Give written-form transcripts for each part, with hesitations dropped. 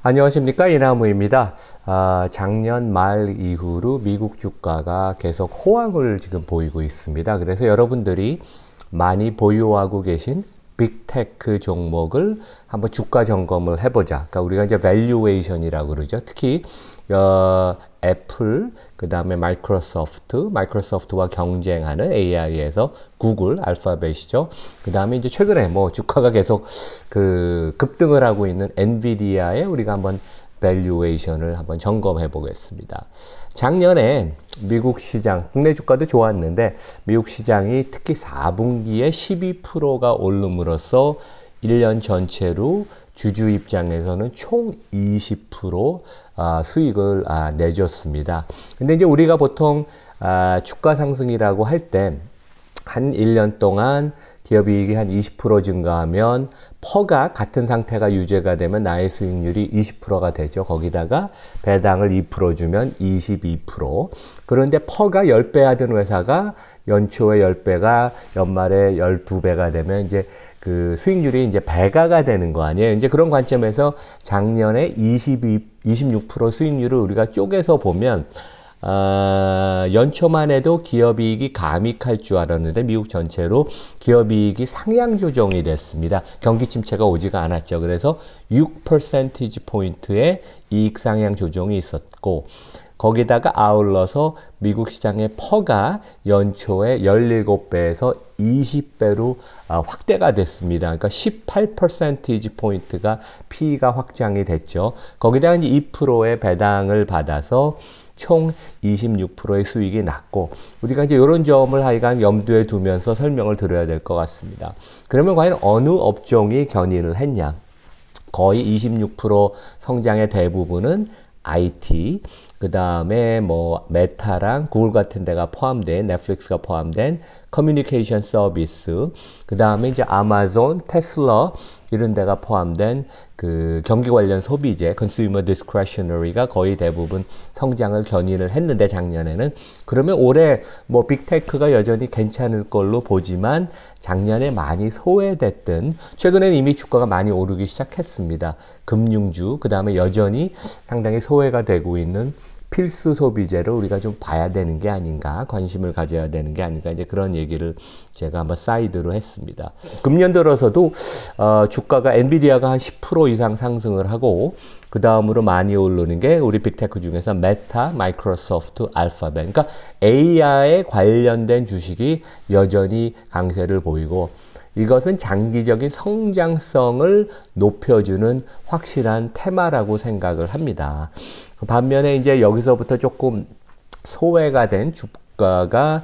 안녕하십니까, 이나무입니다. 작년 말 이후로 미국 주가가 계속 호황을 지금 보이고 있습니다. 그래서 여러분들이 많이 보유하고 계신 빅테크 종목을 한번 주가 점검을 해보자. 그러니까 우리가 이제 밸류에이션이라고 그러죠. 특히 애플, 그 다음에 마이크로소프트와 경쟁하는 AI에서 구글, 알파벳이죠. 그 다음에 이제 최근에 뭐 주가가 계속 급등을 하고 있는 엔비디아에 우리가 한번 밸류에이션을 한번 점검해 보겠습니다. 작년에 미국 시장, 국내 주가도 좋았는데 미국 시장이 특히 4분기에 12%가 오름으로써 1년 전체로 주주 입장에서는 총 20% 수익을 내줬습니다. 근데 이제 우리가 보통 주가 상승이라고 할 때 한 1년 동안 기업 이익이 한 20% 증가하면 퍼가 같은 상태가 유지가 되면 나의 수익률이 20%가 되죠. 거기다가 배당을 2% 주면 22%. 그런데 퍼가 10배 하던 회사가 연초에 10배가 연말에 12배가 되면 이제 그 수익률이 이제 배가가 되는 거 아니에요. 이제 그런 관점에서 작년에 26% 수익률을 우리가 쪼개서 보면 연초만 해도 기업이익이 감익할 줄 알았는데 미국 전체로 기업이익이 상향 조정이 됐습니다. 경기 침체가 오지가 않았죠. 그래서 6%포인트의 이익 상향 조정이 있었고 거기다가 아울러서 미국 시장의 퍼가 연초에 17배에서 20배로 확대가 됐습니다. 그러니까 18%포인트가 P가 확장이 됐죠. 거기다가 이제 2%의 배당을 받아서 총 26%의 수익이 났고 우리가 이제 이런 점을 하여간 염두에 두면서 설명을 드려야 될 것 같습니다. 그러면 과연 어느 업종이 견인을 했냐? 거의 26% 성장의 대부분은 IT, 그 다음에 뭐 메타랑 구글 같은 데가 포함된, 넷플릭스가 포함된 커뮤니케이션 서비스, 그 다음에 이제 아마존, 테슬라 이런 데가 포함된 그 경기 관련 소비재, consumer discretionary가 거의 대부분 성장을 견인을 했는데 작년에는 그러면 올해 뭐 빅테크가 여전히 괜찮을 걸로 보지만 작년에 많이 소외됐던 최근에는 이미 주가가 많이 오르기 시작했습니다. 금융주, 그 다음에 여전히 상당히 소외가 되고 있는 필수 소비재를 우리가 좀 봐야 되는 게 아닌가, 관심을 가져야 되는 게 아닌가, 이제 그런 얘기를 제가 한번 사이드로 했습니다. 금년 들어서도 주가가 엔비디아가 한 10% 이상 상승을 하고 그 다음으로 많이 오르는 게 우리 빅테크 중에서 메타, 마이크로소프트, 알파벳, 그러니까 AI에 관련된 주식이 여전히 강세를 보이고 이것은 장기적인 성장성을 높여주는 확실한 테마라고 생각을 합니다. 반면에 이제 여기서부터 조금 소외가 된 주가가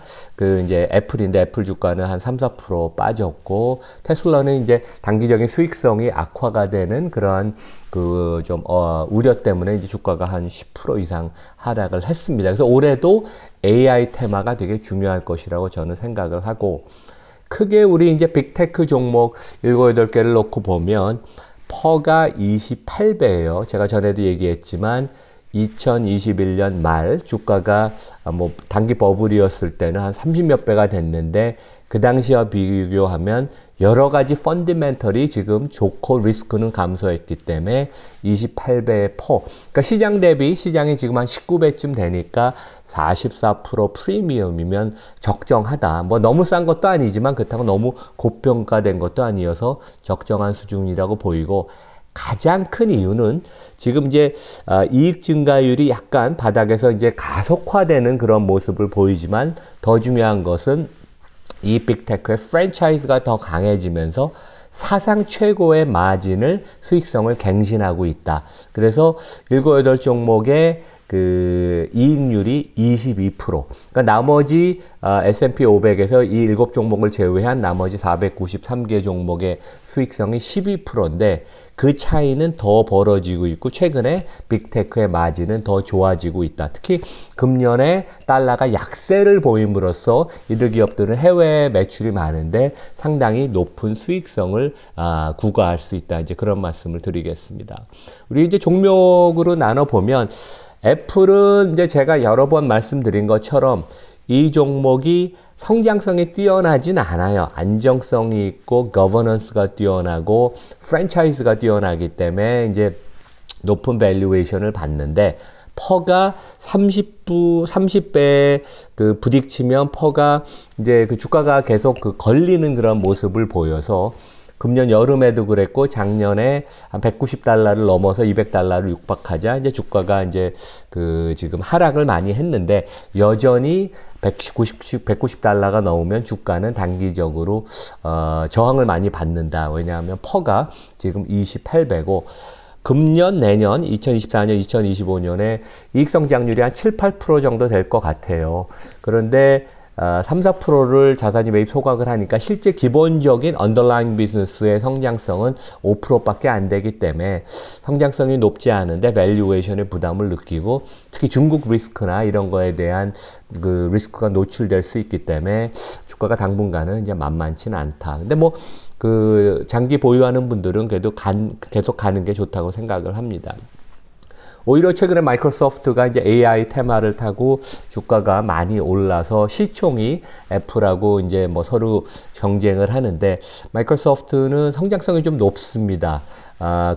이제 애플인데 애플 주가는 한 3~4% 빠졌고 테슬라는 이제 단기적인 수익성이 악화가 되는 그러한 좀 우려 때문에 이제 주가가 한 10% 이상 하락을 했습니다. 그래서 올해도 AI 테마가 되게 중요할 것이라고 저는 생각을 하고 크게 우리 이제 빅테크 종목 7, 8개를 놓고 보면 퍼가 28배예요. 제가 전에도 얘기했지만 2021년 말 주가가 뭐 단기 버블이었을 때는 한 30몇 배가 됐는데 그 당시와 비교하면 여러 가지 펀디멘털이 지금 좋고 리스크는 감소했기 때문에 28배의 퍼. 그러니까 시장 대비 시장이 지금 한 19배쯤 되니까 44% 프리미엄이면 적정하다. 뭐 너무 싼 것도 아니지만 그렇다고 너무 고평가된 것도 아니어서 적정한 수준이라고 보이고 가장 큰 이유는 지금 이제 이익 증가율이 약간 바닥에서 이제 가속화되는 그런 모습을 보이지만 더 중요한 것은 이 빅테크의 프랜차이즈가 더 강해지면서 사상 최고의 마진을 수익성을 갱신하고 있다. 그래서 7, 8종목의 이익률이 22%. 그러니까 나머지 S&P 500에서 이 7종목을 제외한 나머지 493개 종목의 수익성이 12%인데 그 차이는 더 벌어지고 있고 최근에 빅테크의 마진은 더 좋아지고 있다. 특히 금년에 달러가 약세를 보임으로써 이들 기업들은 해외 매출이 많은데 상당히 높은 수익성을 구가할 수 있다. 이제 그런 말씀을 드리겠습니다. 우리 이제 종목으로 나눠 보면 애플은 이제 제가 여러 번 말씀드린 것처럼 이 종목이 성장성이 뛰어나진 않아요. 안정성이 있고 거버넌스가 뛰어나고 프랜차이즈가 뛰어나기 때문에 이제 높은 밸류에이션을 받는데 퍼가 30배 그 부딪히면 퍼가 이제 그 주가가 계속 그 걸리는 그런 모습을 보여서 금년 여름에도 그랬고 작년에 한 190달러를 넘어서 200달러를 육박하자 이제 주가가 이제 그 지금 하락을 많이 했는데 여전히 190달러가 넘으면 주가는 단기적으로 저항을 많이 받는다. 왜냐하면 퍼가 지금 28배고 금년 내년 2024년 2025년에 이익성장률이 한 7, 8% 정도 될 것 같아요. 그런데 3, 4%를 자산이 매입 소각을 하니까 실제 기본적인 언더라잉 비즈니스의 성장성은 5%밖에 안 되기 때문에 성장성이 높지 않은데 밸류에이션의 부담을 느끼고 특히 중국 리스크나 이런 거에 대한 그 리스크가 노출될 수 있기 때문에 주가가 당분간은 이제 만만치는 않다. 근데 뭐 그 장기 보유하는 분들은 그래도 계속 가는 게 좋다고 생각을 합니다. 오히려 최근에 마이크로소프트가 이제 AI 테마를 타고 주가가 많이 올라서 시총이 애플하고 이제 뭐 서로 경쟁을 하는데 마이크로소프트는 성장성이 좀 높습니다.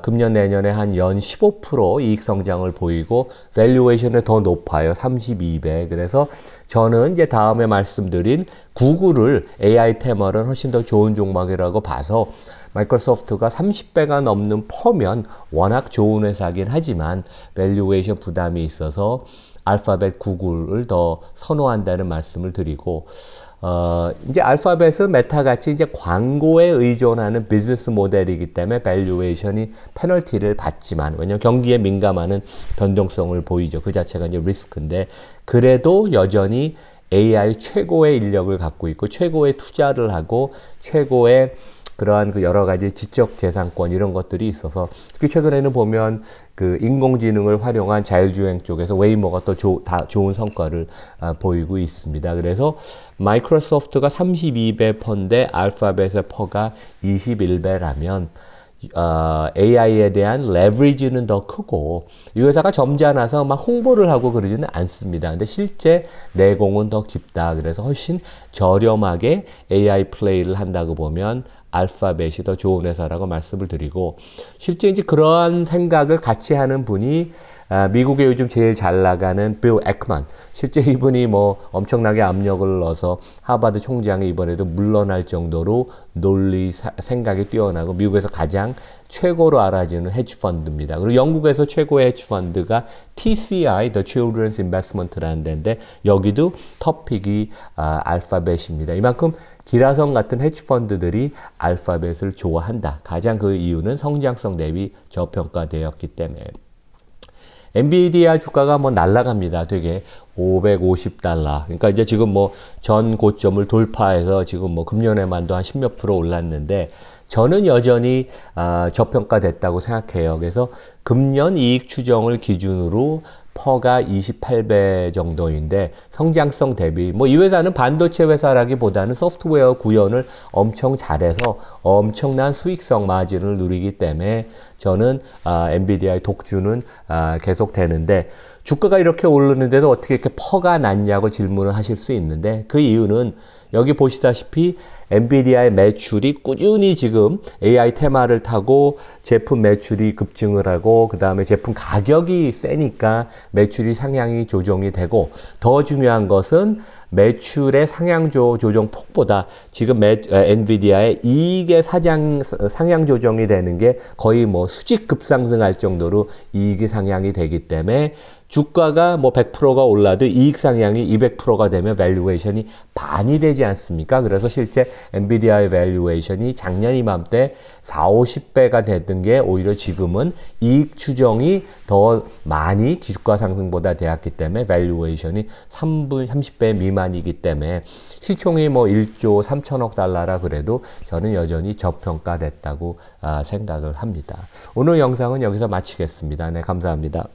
금년 내년에 한 연 15% 이익 성장을 보이고 밸류에이션이 더 높아요. 32배. 그래서 저는 이제 다음에 말씀드린 구글을 AI 테마는 훨씬 더 좋은 종목이라고 봐서 마이크로소프트가 30배가 넘는 퍼면 워낙 좋은 회사긴 하지만 밸류에이션 부담이 있어서 알파벳 구글을 더 선호한다는 말씀을 드리고 이제 알파벳은 메타같이 이제 광고에 의존하는 비즈니스 모델이기 때문에 밸류에이션이 페널티를 받지만 왜냐하면 경기에 민감한 변동성을 보이죠. 그 자체가 이제 리스크인데 그래도 여전히 AI 최고의 인력을 갖고 있고 최고의 투자를 하고 최고의 그러한 그 여러 가지 지적 재산권 이런 것들이 있어서 특히 최근에는 보면 그 인공지능을 활용한 자율주행 쪽에서 웨이모가 또 좋은 성과를 보이고 있습니다. 그래서 마이크로소프트가 32배 퍼인데 알파벳의 퍼가 21배라면 AI에 대한 레버리지는 더 크고 이 회사가 점잖아서 막 홍보를 하고 그러지는 않습니다. 근데 실제 내공은 더 깊다. 그래서 훨씬 저렴하게 AI 플레이를 한다고 보면 알파벳이 더 좋은 회사라고 말씀을 드리고 실제 이제 그러한 생각을 같이 하는 분이 미국에 요즘 제일 잘 나가는 빌 액먼 실제 이분이 뭐 엄청나게 압력을 넣어서 하버드 총장이 이번에도 물러날 정도로 논리 생각이 뛰어나고 미국에서 가장 최고로 알아지는 헤지펀드입니다. 그리고 영국에서 최고의 헤지펀드가 TCI, The Children's Investment라는 데인데 여기도 톱픽이 알파벳입니다. 이만큼 기라성 같은 헤지펀드들이 알파벳을 좋아한다. 가장 그 이유는 성장성 대비 저평가되었기 때문에. 엔비디아 주가가 뭐 날아갑니다. 되게 550달러. 그러니까 이제 지금 뭐 전 고점을 돌파해서 지금 뭐 금년에만도 한 10몇 프로 올랐는데 저는 여전히 저평가됐다고 생각해요. 그래서 금년 이익 추정을 기준으로 퍼가 28배 정도인데 성장성 대비 뭐 이 회사는 반도체 회사라기보다는 소프트웨어 구현을 엄청 잘해서 엄청난 수익성 마진을 누리기 때문에 저는 엔비디아의 독주는 계속 되는데 주가가 이렇게 오르는데도 어떻게 이렇게 퍼가 났냐고 질문을 하실 수 있는데 그 이유는 여기 보시다시피 엔비디아의 매출이 꾸준히 지금 AI 테마를 타고 제품 매출이 급증을 하고 그 다음에 제품 가격이 세니까 매출이 상향이 조정이 되고 더 중요한 것은 매출의 상향 조정 폭보다 지금 엔비디아의 이익의 상향 조정이 되는 게 거의 뭐 수직 급상승할 정도로 이익이 상향이 되기 때문에 주가가 뭐 100%가 올라도 이익 상향이 200%가 되면 밸류에이션이 반이 되지 않습니까? 그래서 실제 엔비디아의 밸류에이션이 작년 이맘때 40, 50배가 됐던 게 오히려 지금은 이익 추정이 더 많이 주가 상승보다 되었기 때문에 밸류에이션이 30배 미만이기 때문에 시총이 뭐 1조 3천억 달러라 그래도 저는 여전히 저평가됐다고 생각을 합니다. 오늘 영상은 여기서 마치겠습니다. 네, 감사합니다.